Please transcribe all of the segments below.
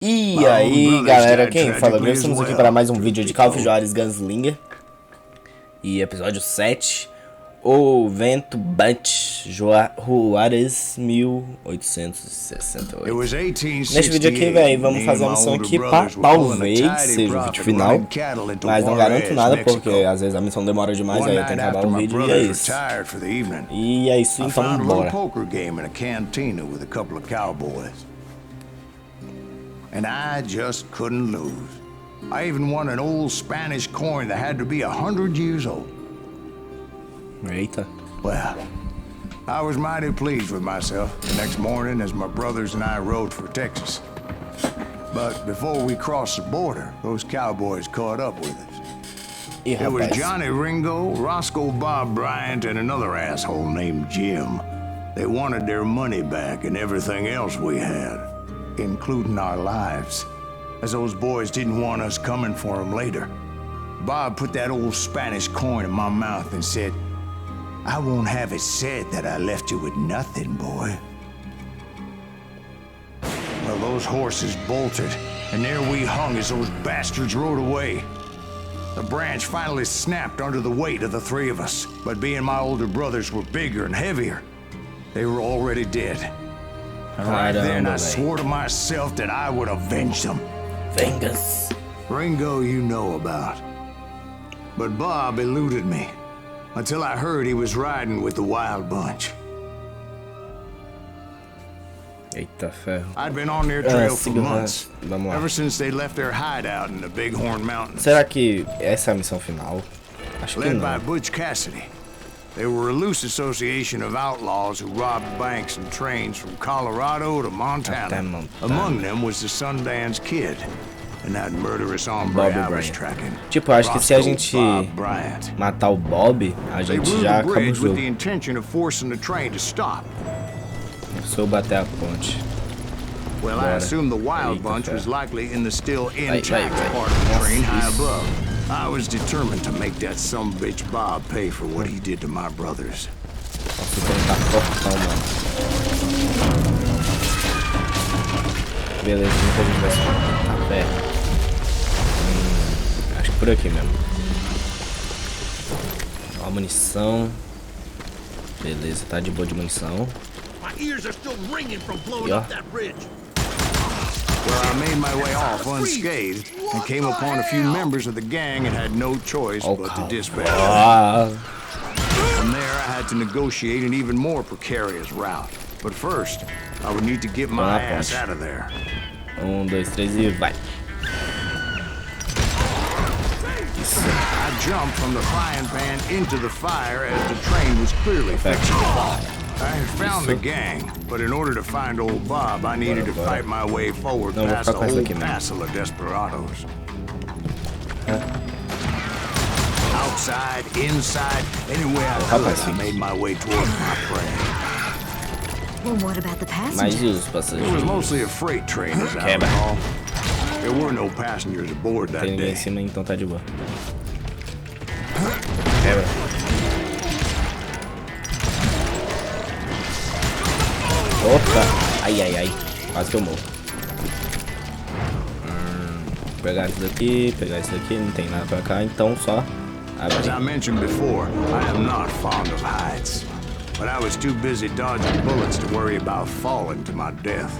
E aí galera, quem fala bem? Estamos aqui para mais um vídeo de Juarez Gunslinger. E episódio 7, o vento bate, Juarez 1868. Neste vídeo aqui, velho, vamos fazer a missão aqui para talvez seja o vídeo final, mas não garanto nada porque às vezes a missão demora demais, aí eu tenho que acabar o vídeo e é isso. E é isso, então bora. And I just couldn't lose. I even won an old Spanish coin that had to be 100 years old. Eita. Well, I was mighty pleased with myself the next morning as my brothers and I rode for Texas. But before we crossed the border, those cowboys caught up with us. It was Johnny Ringo, Roscoe Bob Bryant, and another asshole named Jim. They wanted their money back and everything else we had, including our lives, as those boys didn't want us coming for them later. Bob put that old Spanish coin in my mouth and said, "I won't have it said that I left you with nothing, boy." Well, those horses bolted, and there we hung as those bastards rode away. The branch finally snapped under the weight of the three of us, but being my older brothers were bigger and heavier, they were already dead. Right then, I swore to myself that I would avenge them. Vengeance. Ringo you know about. But Bob eluded me, until I heard he was riding with the Wild Bunch. Eita ferro. I'd been on their trail for months, ever since they left their hideout in the Bighorn Mountains. Será que essa é a missão final? Acho que Led não. by Butch Cassidy. They were a loose association of outlaws who robbed banks and trains from Colorado to Montana. Among them was the Sundance Kid, and that murderous hombre I was tracking. Tipo, acho que se a gente matar o Bob, a gente já acaba o jogo. With the intention of forcing the train to stop. Se eu bater a ponte. Well, I assume the Wild Bunch was likely in the still intact part of the train high above. I was determined to make that sumbitch Bob pay for what he did to my brothers. Nossa, o trem tá fortão, mano. Beleza, nunca vi mais tá perto. Acho que por aqui mesmo. Ó, munição. Beleza, tá de boa de munição. E ó. Well, I made my way off unscathed and came upon a few members of the gang and had no choice but to disband. From there, I had to negotiate an even more precarious route. But first, I would need to get my ass out of there. 1, 2, 3 e vai. Isso. I jumped from the frying pan into the fire as the train was clearly fixing to fall. I had found the gang, but in order to find old Bob, I needed to fight my way forward past the whole passel of desperados. Outside, inside, anywhere I could, I made my way towards my prey. Well, what about the passengers? It was mostly a freight train, as I recall. There were no passengers aboard that day. Em cima, então tá de boa. Opa! Ai, ai, ai. Quase que eu morro. Pegar isso daqui, não tem nada pra cá, então só abrir. As I mentioned before, I am not fond of heights, but I was too busy dodging bullets to worry about falling to my death.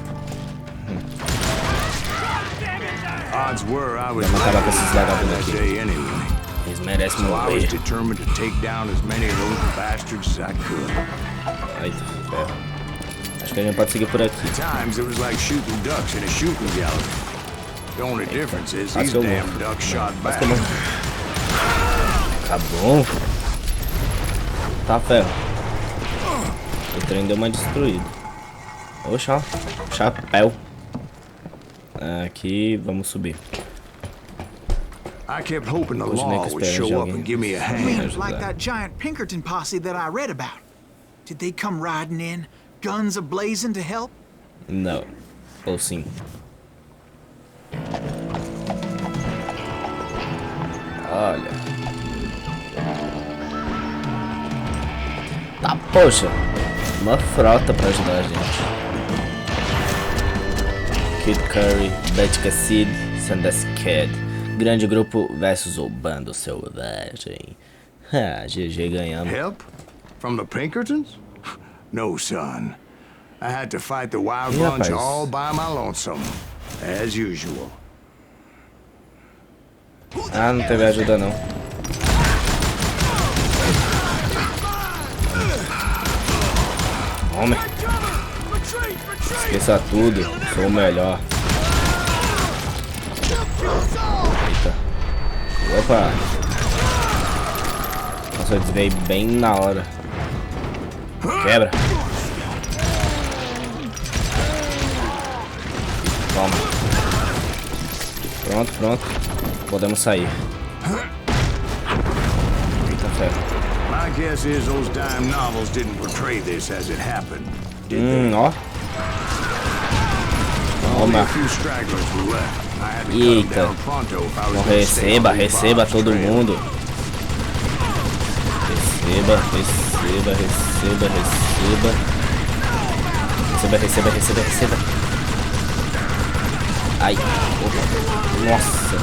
Odds were I was that day anyway. So I was determined to take down as many of those bastards as I could. Ai, ferro. Acho que a gente pode seguir por aqui. At times it was like shooting ducks in a shooting gallery. The only difference is these damn ducks shot back. Acabou. Tá ferro. O trem deu uma destruída. Oxa, chapéu. Aqui, vamos subir. I kept hoping the law would show up and give me a hand. Like that giant Pinkerton posse that I read about. Did they come riding in, guns a-blazing to help? Não. Ou sim. Olha. Tá, poxa. Uma frota pra ajudar a gente. Kid Curry, Betica Sid, Sandus Kid. Grande grupo versus o bando selvagem. GG, ganhamos. Help? From the Pinkertons? No, son. I had to fight the wild bunch all by my lonesome, as usual. Ah, não teve ajuda não. Homem. Esqueça tudo, sou o melhor. Eita. Opa. Nossa, eu desviei bem na hora. Quebra. Toma. Pronto, pronto. Podemos sair. Eita ferro. My guess is those dime novels didn't portray this as it happened. Ó. Toma. Eita. Receba, receba todo mundo. Receba, receba, receba, receba. Receba, receba, receba, receba. Ai. Nossa.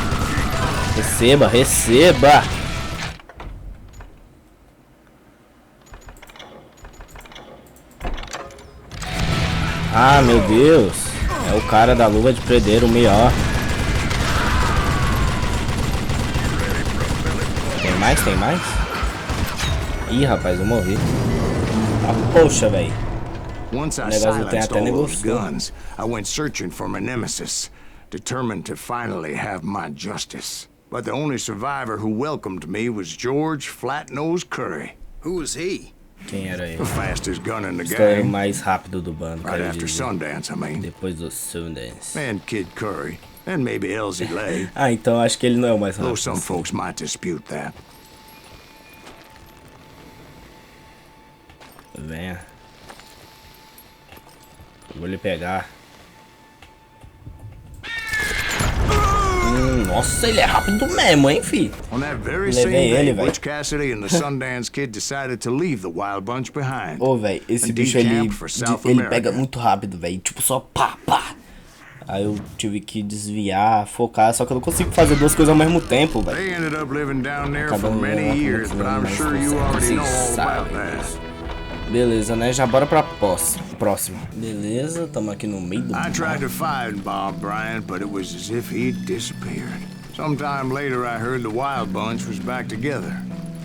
Receba, receba. Ah, meu Deus. É o cara da luva de prender o melhor. Tem mais? Tem mais? Ih, rapaz, eu morri. Ah, poxa, velho. Once I silenced all those guns, I went searching for my nemesis, determined to finally have my justice. But the only survivor who welcomed me was George Flat-Nosed Curry. Who was he? Quem era ele? The fastest gun in the História gang. mais rápido do bando, Right after Sundance, I mean. Depois do Sundance. And Kid Curry. And maybe Elsie Lay. Ah, então acho que ele não é o mais rápido. Though some folks might dispute that. Venha. Vou lhe pegar. Nossa, ele é rápido mesmo, hein, fi? On that very same day, Butch Cassidy and the Sundance Kid decided to leave the Wild Bunch behind. Ô, velho, esse bicho ele pega muito rápido, velho. Tipo, só pá, pá. Aí eu tive que desviar, focar, só que eu não consigo fazer duas coisas ao mesmo tempo, velho. They ended up living down there for many years, but I'm sure you already know all about that. Beleza, né? Já bora pra próxima. Beleza, tamo aqui no meio do I tried to find Bob Bryant, but it was as if he'd disappeared. Sometime later, I heard the Wild Bunch was back together.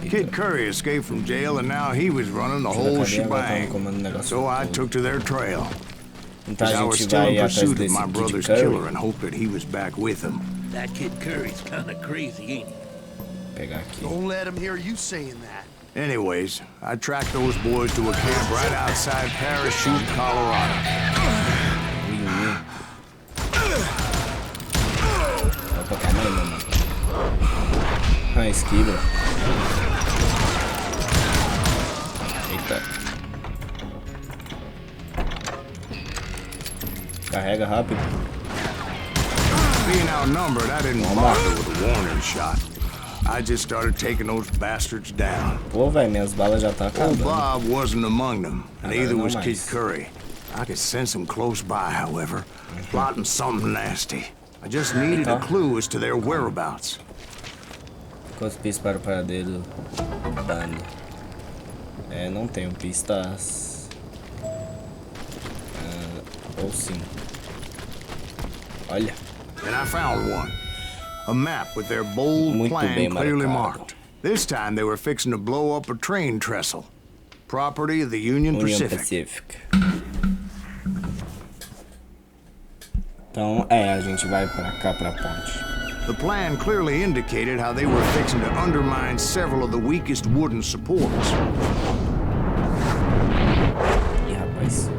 Kid Curry escaped from jail, and now he was running the whole shebang. So I took to their trail. Então I a was gente still vai in atrás pursuit of desse my Kid brother's Curry. killer and hoped that he was back with him. That Kid Curry's kinda crazy, ain't he? Vou pegar aqui. Don't let him hear you saying that. Anyways, I tracked those boys to a camp right outside Parachute, Colorado. Opa, calma aí, mano. Ah, esquiva. Eita. Carrega rápido. Being outnumbered, I didn't bother with a warning shot. I just started taking those bastards down. Pô, velho, minhas balas já tá Old acabando. Bob wasn't among them, and neither não was mais. Kid Curry. I could sense him close by, however, plotting something nasty. I just needed a clue as to their whereabouts. Quantos pistas para o paradeiro do bando? É, não tenho pistas. Ou sim. Olha. And I found one. A map with their bold Muito plan bem clearly marcado. marked. This time they were fixing to blow up a train trestle. Property of the Union Pacific. Então, a gente vai pra cá, pra ponte. The plan clearly indicated how they were fixing to undermine several of the weakest wooden supports. Ih, rapaz.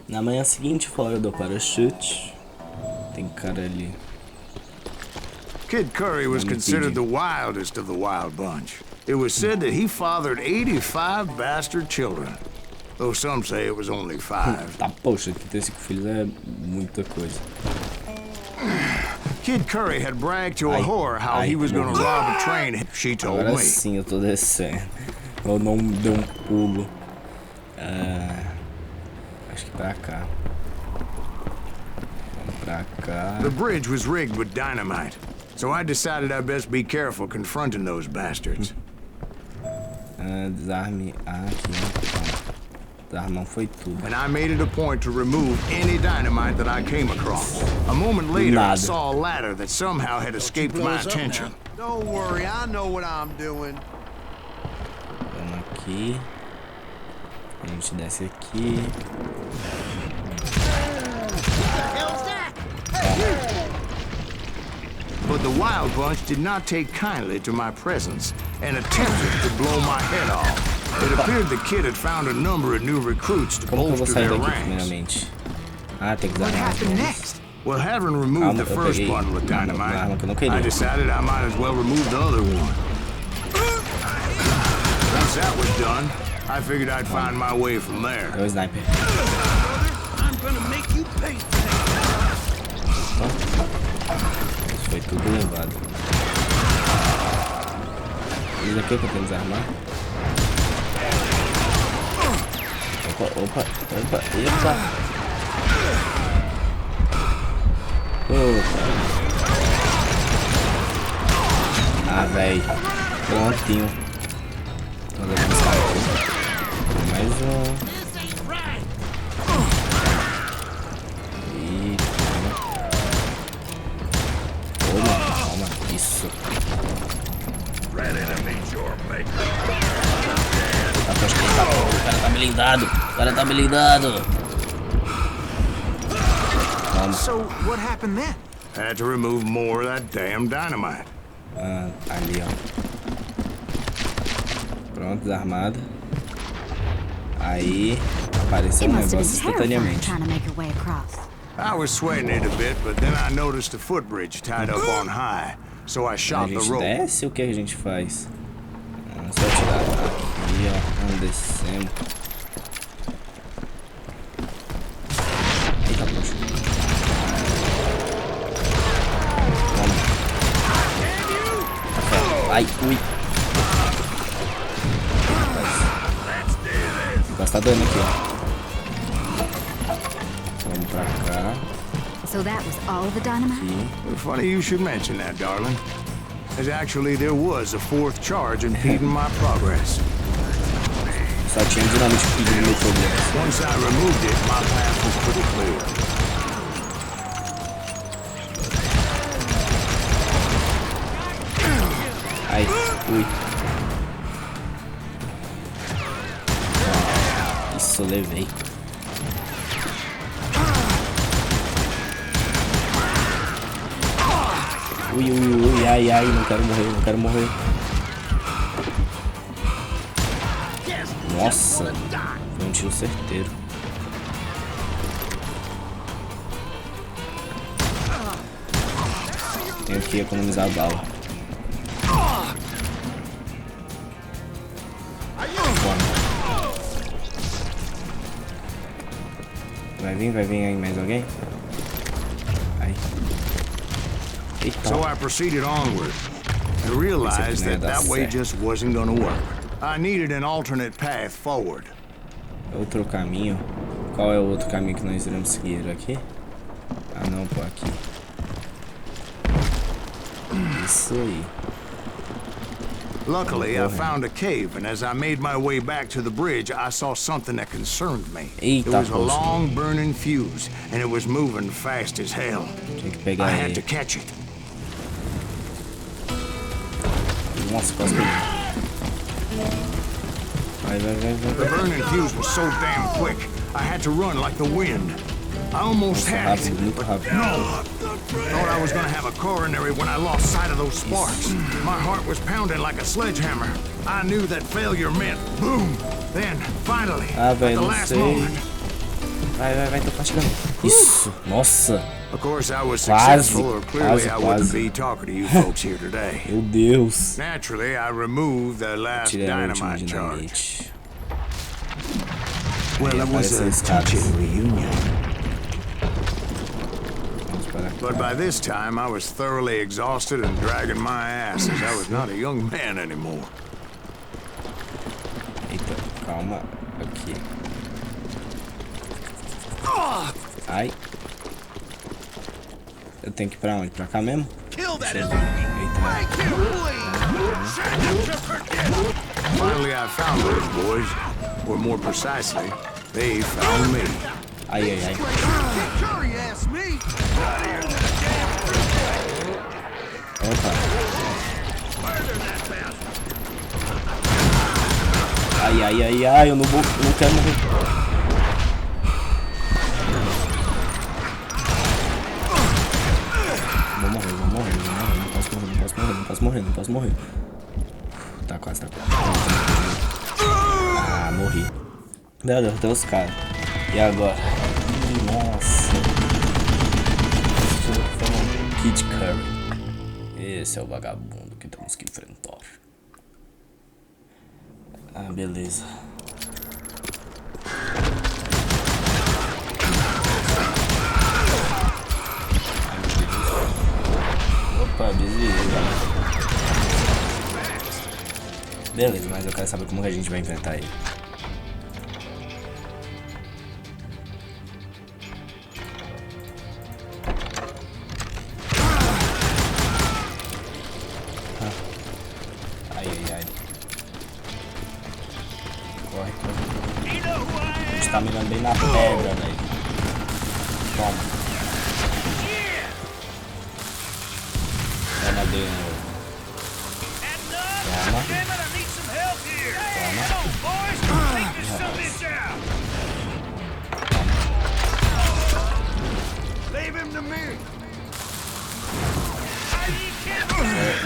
Na manhã seguinte, fora do parachute, tem cara ali. Kid Curry was considered the wildest of the Wild Bunch. It was said that he fathered 85 bastard children, though some say it was only 5. Tá, poxa, que ter 5 filhos é muita coisa. Kid Curry had bragged to a whore how he was gonna rob a train. She told Agora me. sim eu tô descendo. Eu não dei um pulo. Acho que pra cá. Vamos pra cá. The bridge was rigged with dynamite, so I decided I'd best be careful confronting those bastards. Desarme. Aqui. Desarmão foi tudo. And I made it a point to remove any dynamite that I came across. A moment later, I saw a ladder that somehow had escaped my attention. Don't worry, I know what I'm doing. Vamos aqui. A gente desce aqui. But the wild bunch did not take kindly to my presence and attempted to blow my head off. It appeared the kid had found a number of new recruits to bolster their ranks. Tem que What desarmar as happened bombas. next? Well, having removed the first bundle of dynamite, I decided I might as well remove the other one. Once that was done, I figured I'd find my way from there. É o sniper. I'm gonna make you pay for that. Isso foi tudo levado. Isso aqui é que eu tenho que desarmar. Opa. Véi. Prontinho. Vamos avançar aqui. Mais um. Calma. Isso. O cara tá blindado. So, what happened then? Had to remove more of that damn dynamite. Ali, ó. Pronto, desarmado. Aí apareceu um negócio instantaneamente. I was sweating it a bit, but then I noticed a footbridge tied up on high, so I shot the rope. Desce, o que a gente faz? Só tirar aqui, ó. Vamos descendo. Eita, poxa. Vamos. Ai, ui. Tá dando aqui, ó. Vamos pra cá. So that was all the dynamite? Aqui. Funny you should mention that, darling. As actually there was a fourth charge impeding my progress. Só tinha dinamite impedindo meu progresso. Once I removed it, my path was pretty clear. Ai, ui. Isso, levei. Ui, ai, não quero morrer. Nossa, foi um tiro certeiro. Tenho que economizar a bala. Vai vir aí mais alguém? Ai. Eita. So I proceeded onward and realized that way just wasn't gonna work. I needed an alternate path forward. Outro caminho? Qual é o outro caminho que nós iremos seguir? Aqui? Ah não, pô, aqui. Isso aí. Luckily, I found a cave, and as I made my way back to the bridge, I saw something that concerned me. It was a long burning fuse, and it was moving fast as hell. I had to catch it. Nossa, quase peguei. Vai. The burning fuse was so damn quick, I had to run like the wind. I almost had it, but no. Thought I was gonna have a coronary when I lost sight of those sparks. My heart was pounding like a sledgehammer. I knew that failure meant boom. Then, finally, at the last moment. Vai, tô chegando. Isso, nossa. Of course, I was successful, or clearly I wouldn't be talking to you folks here today. Meu Deus. Naturally, I removed the last dynamite charge. Well, it was a touching reunion. But by this time, I was thoroughly exhausted and dragging my ass as I was not a young man anymore. Calma. Aqui. Ai. Eu tenho que ir pra onde? Pra cá mesmo? Eita. Finally, I found those boys. Or more precisely, they found me. Ai, ai, ai. Opa. Ai, ai, ai, ai, eu não quero morrer. Vou morrer. Não posso morrer. Tá quase. Ah, morri. Meu Deus, tem os caras. E agora? Nossa. Kid Curry. Esse é o vagabundo que temos que enfrentar. Ah, beleza. Opa, desviei, galera. Beleza, mas eu quero saber como que a gente vai enfrentar ele. Ai. Corre. A gente tá mirando bem na pedra, velho. Toma. Toma dele.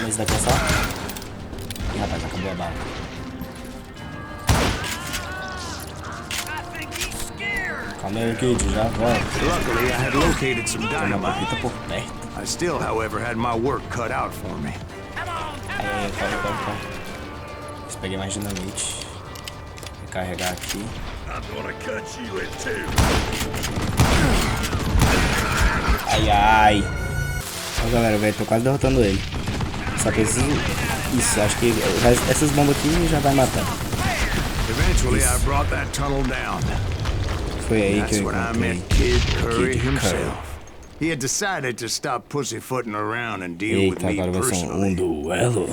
Mas daqui é só? Ih, rapaz, acabou a bala. Calma aí, Kid, já volto. Luckily, I had located some Tem uma dynamite. barrita por perto. I still, however, had my work cut out for me. Aí, corre. Deixa eu pegar mais dinamite. Recarregar aqui. Ai. Ó, galera, velho, tô quase derrotando ele. Só preciso... Isso, acho que essas bombas aqui já vai matar. Eventually, I brought that tunnel down. Foi aí que That's eu when I encontrei met Kid Curry Kid himself. He had decided to stop pussyfooting around and deal with Eita, me agora vai ser personally. duelo.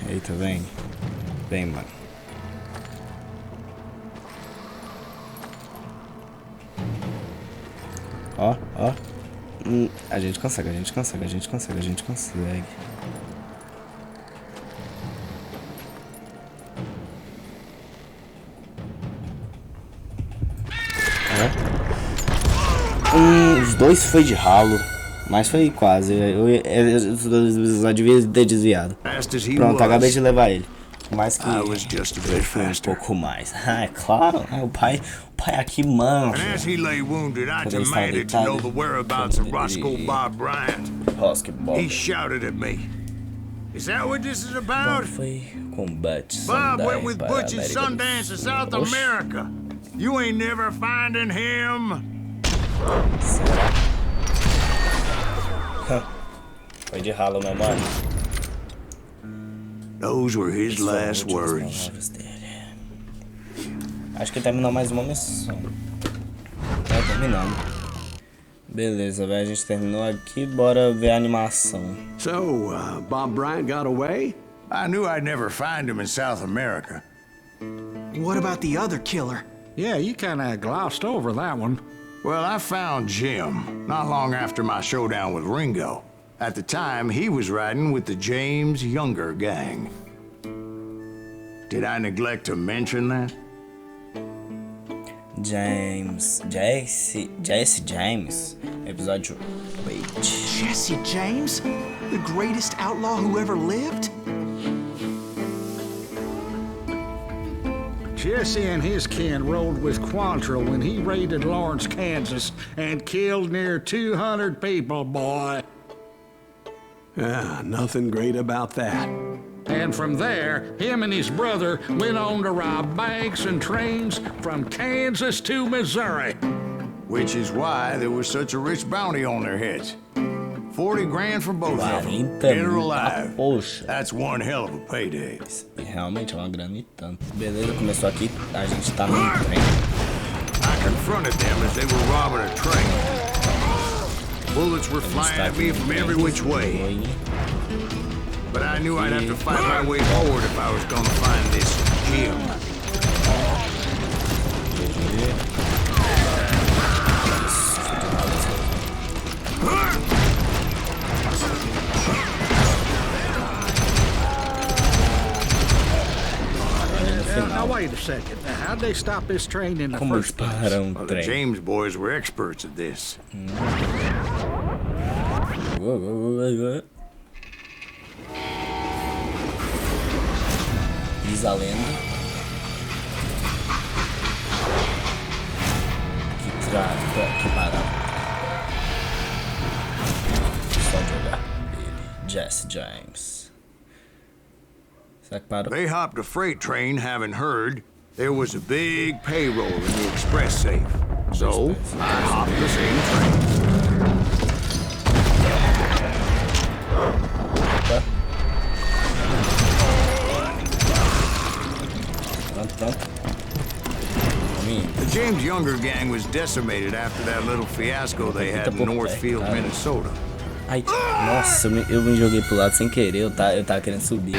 Eita, vem. Vem, mano. Ó. A gente consegue. Os dois foi de ralo, mas foi quase. Eu devia ter desviado. Pronto, acabei de levar ele. Mas que eu fui um pouco mais. Ah, é claro. O pai aqui manja. And as he lay wounded, I Quando ele estava demanded to know the deitado, whereabouts of Roscoe Bob Bryant. He Bob shouted at me. Is that what this is about? foi combate. Bob went with para Butch and América do Sundance to Sul. South Oxe, America. You ain't never finding him. será? Foi de ralo, meu mano. Those were his last words. Acho que terminou mais uma missão. Tá terminando. Beleza, velho. A gente terminou aqui. Bora ver a animação. So, Bob Bryant got away? I knew I'd never find him in South America. What about the other killer? Yeah, you kinda glossed over that one. Well, I found Jim not long after my showdown with Ringo. At the time, he was riding with the James Younger gang. Did I neglect to mention that? Jesse James, episódio 8. Jesse James? The greatest outlaw who ever lived? Jesse and his kin rode with Quantrill when he raided Lawrence, Kansas, and killed near 200 people, boy. Nothing great about that. And from there, him and his brother went on to rob banks and trains from Kansas to Missouri. Which is why there was such a rich bounty on their heads. 40 grand for both of them. Dead or alive. Poxa. That's one hell of a payday. Realmente é uma grana e tanto. Beleza, começou aqui. A gente tá num trem. I confronted them as they were robbing a train. Bullets were flying at me from every which way. But I knew I'd have to fight my way forward if I was gonna find this gem. Now wait a second. How'd they stop this train in the Como eles first place? pararam o Well, the trem? James boys were experts at this. Diz a lenda que pararam. Só jogar ele, Jesse James. Será que parou? They hopped a freight train having heard there was a big payroll in the express safe. So, I hopped the same train. The James Younger gang was decimated after that little fiasco they had in Northfield, Minnesota. Ai, nossa, eu me joguei pro lado sem querer, eu tava querendo subir.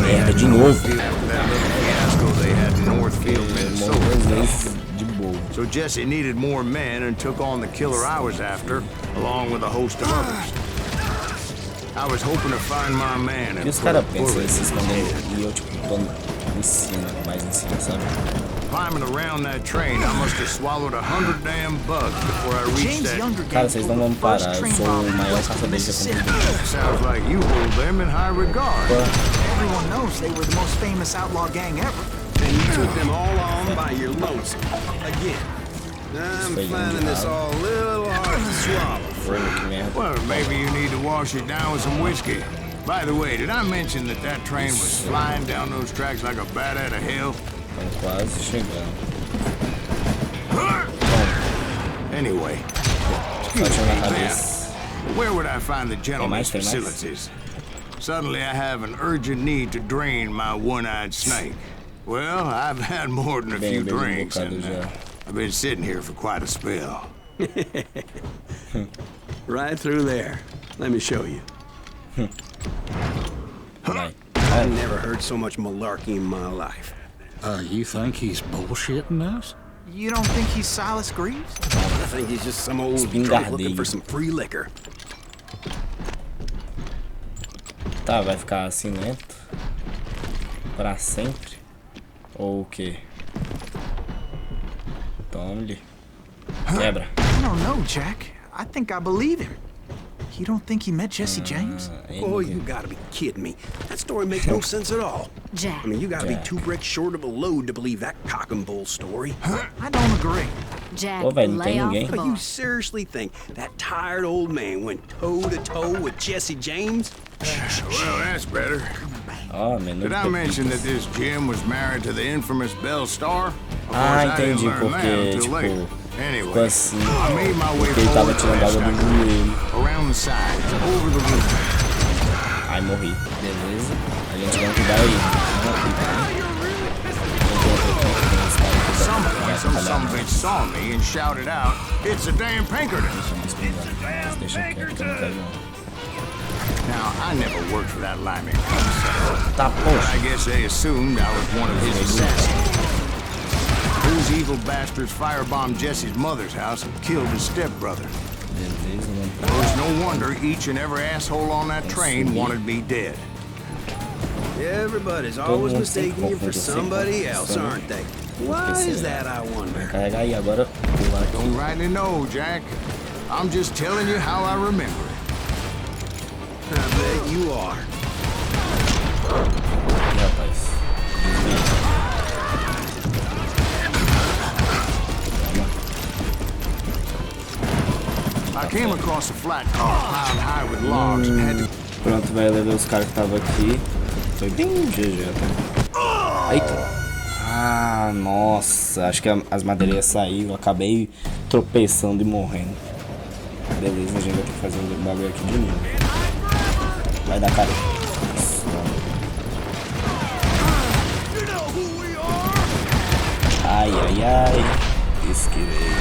Merda, de novo. De boa. So Jesse needed more men and took on the killer I was after, along with a host of others. I was hoping to find my man. E os caras pensam em se esconder e eu tipo tô em cima, mais em cima, sabe? Climbing around that train, I must have swallowed 100 damn bugs before I reached that. Cara, vocês não vão parar, eu sou o maior caçador de recompensa. Sounds like you hold them in high regard. Everyone knows they were the most famous outlaw gang ever. And you took them all on by your lonesome. Again. I'm finding this all a little hard to swallow. Well, maybe you need to wash it down with some whiskey. By the way, did I mention that that train was flying down those tracks like a bat out of hell? Estão quase chegando. Anyway, where would I find the gentleman's facilities? Suddenly I have an urgent need to drain my one-eyed snake. Well, I've had more than a few drinks, and I've been sitting here for quite a spell. Right through there. Let me show you. I never heard so much malarkey in my life. You think he's bullshitting us? You don't think he's Silas Greaves? I think he's just some old drunk looking for some free liquor. Tá, vai ficar assim lento? Pra sempre? Ou o quê? Tome-lhe. Quebra. I don't know, Jack. I think I believe him. You don't think he met Jesse James? Oh, you gotta be kidding me. That story makes no sense at all. Jack. I mean, you gotta be 2 bricks short of a load to believe that cock and bull story. I don't agree. Jack, Pô, velho, não tem lay off ninguém. the But you ball. seriously think that tired old man went toe-to-toe with Jesse James? Well, that's better. Ó, menu. Did I mention that this Jim was married to the infamous Belle Star? Of course, I didn't Entendi, learn that porque, until later. tipo, Anyway, ficou assim, I made my way porque ele tava forward tirando água do joelho. around the sides, over the roof. Ai, morri. Beleza. A gente vai cuidar aí. Some bitch saw me and shouted out, "It's a damn Pinkerton!" Deixa quieto que eu não quero não. Now, I never worked for that limey. Tá, I poxa. guess they assumed I was one of his assassins. Those evil bastards firebombed Jesse's mother's house and killed his stepbrother. Beleza, mano. It was no wonder each and every asshole on that train wanted me dead. Everybody's always mistaking you for somebody else, aren't they? Why is that, I wonder? Carregar aí agora. Pular aqui. Don't rightly know, Jack. I'm just telling you how I remember it. I bet you are. Ih, rapaz. I came across a flat car piled high with logs and had to... Pronto, vai levar os caras que estavam aqui. Foi bem GG até. Eita. Ah, nossa. Acho que as madeiras saíram. Eu acabei tropeçando e morrendo. Beleza, a gente vai ter que fazer um bagulho aqui de novo. Vai dar cara. Ai, ai, ai. Esquivei.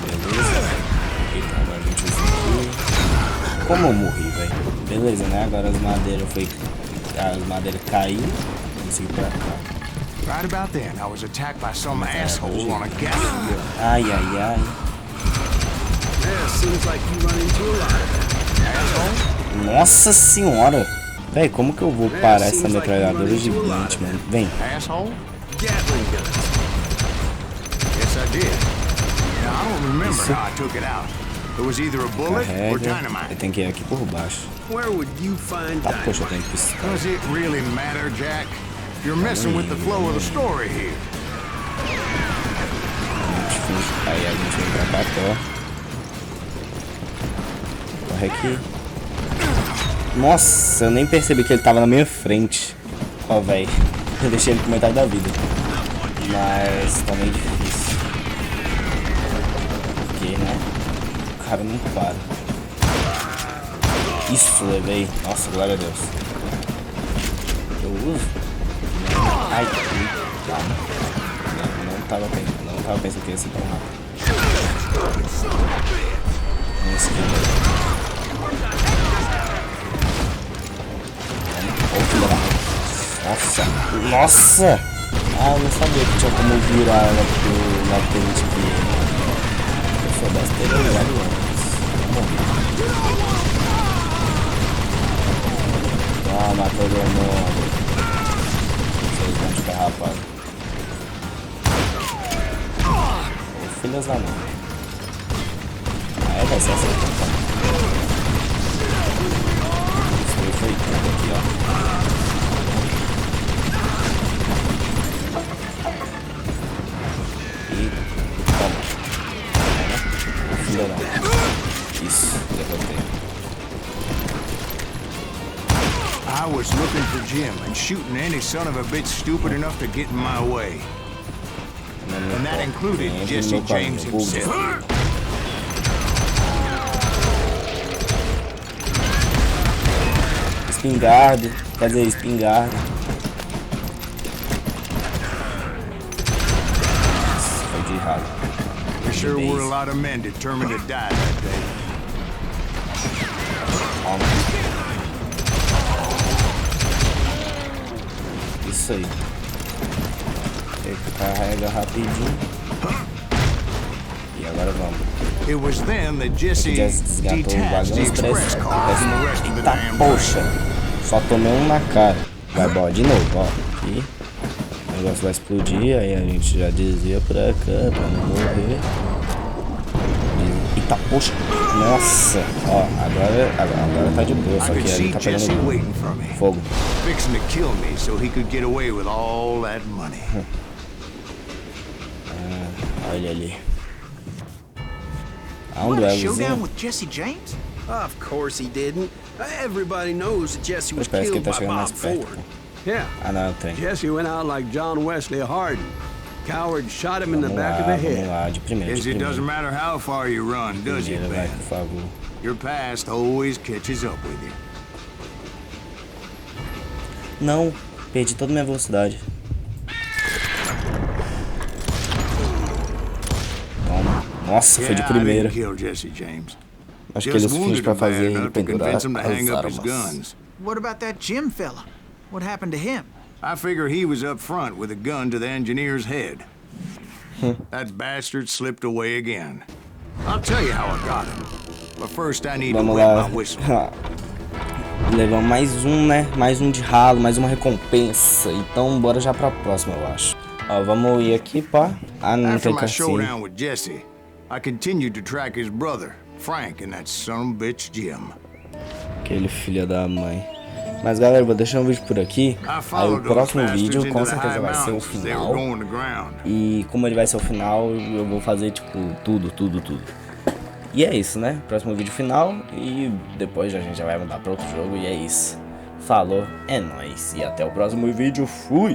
Beleza. Eita, agora a gente usa aqui. Como eu morri, velho? Beleza, né? Agora as madeiras foi... As madeiras caíram. Vamos seguir pra cá. Right about then, I was attacked by some asshole on a Gatling gun. Ai, ai, ai. Yeah, seems like you run into a lot of that. Asshole? Nossa senhora. Véi, como que eu vou parar essa metralhadora gigante, mano? Vem. Asshole? Gatling guns. Yes, I did. Now, I don't remember how I took it out. It was either a bullet or Carrega. dynamite. Eu tenho que ir aqui por baixo. Where would you find Tá, poxa, eu dynamite? tenho que piscar. Does it really matter, Jack? You're messing with the flow of the story here. Aí a gente vem pra cá, ó. Corre aqui. Nossa, eu nem percebi que ele tava na minha frente. Ó, velho. Eu deixei ele com metade da vida. Mas tá meio difícil. Porque, né? O cara não para. Isso, levei. Nossa, glória a Deus. Eu uso? Não. Ai, tá. Não tava pensando que ia ser tão rápido. Vamos seguir. Nossa! Nossa! Ah, eu não sabia que tinha como virar ela pro lado que a gente queria. Se eu soubesse ter virado antes. Ah, matou o mundo. Vocês vão ficar rapaz. Ô, filhas da mãe. Ah, vai ser assim. Isso foi tudo aqui, ó. Isso, derrotei. I was looking for Jim and shooting any son of a bitch stupid enough to get in my way. And that included Jesse James himself. Espingarda, cadê espingarda? Nossa, foi de ralo. There sure were a lot of men determined to die that day. Isso aí. Carrega rapidinho. E agora vamos. It was then that Jesse Desgatou o detached vagão the express expresso. car from the rest of the Eita, damn poxa. Só tomei um na cara. Vai, bora de novo, ó. Aqui. O negócio vai explodir. Aí a gente já desvia pra cá pra não morrer. Eita, poxa. Nossa. Ó, agora tá de boa. Só que ali tá pegando fogo. Fixing to kill me so he could get away with all that money. Olha ali. What, a showdown with Jesse James? Of course he didn't. Everybody knows that Jesse was Parece que killed ele tá by chegando mais Bob perto. Ford. Yeah. Ah, não, tem. Jesse went out like John Wesley Hardin. Coward shot him in the Vamos back of the lá, vamos head. lá, de primeira, de Guess it doesn't primeira. matter how far you run, does it, Primeira, vai, Ben? por favor. Your past always catches up with you. Não, perdi toda a minha velocidade. Toma. Nossa, foi de Yeah, I primeira. didn't kill Jesse James. Acho que eles Just fingem wounded pra him bad fazer ele enough to pendurar convince him to hang as up his armas. guns. What about that Jim fella? What happened to him? I figure he was up front with a gun to the engineer's head. That bastard slipped away again. I'll tell you how I got him. But first I need to Vamos wet lá. my whistle. Levamos mais um, né? Mais um de ralo, mais uma recompensa. Então bora já pra próxima, eu acho. Ó, vamos ir aqui, pá. Ah, não After tem my cassino. showdown with Jesse, I continued to track his brother, Frank, and that son of a bitch Jim. Aquele filho da mãe. Mas galera, eu vou deixar um vídeo por aqui. Aí o próximo vídeo com certeza vai ser o final. E como ele vai ser o final, eu vou fazer tipo tudo. E é isso, né? Próximo vídeo final. E depois a gente já vai mudar para outro jogo. E é isso. Falou, é nóis. E até o próximo vídeo. Fui!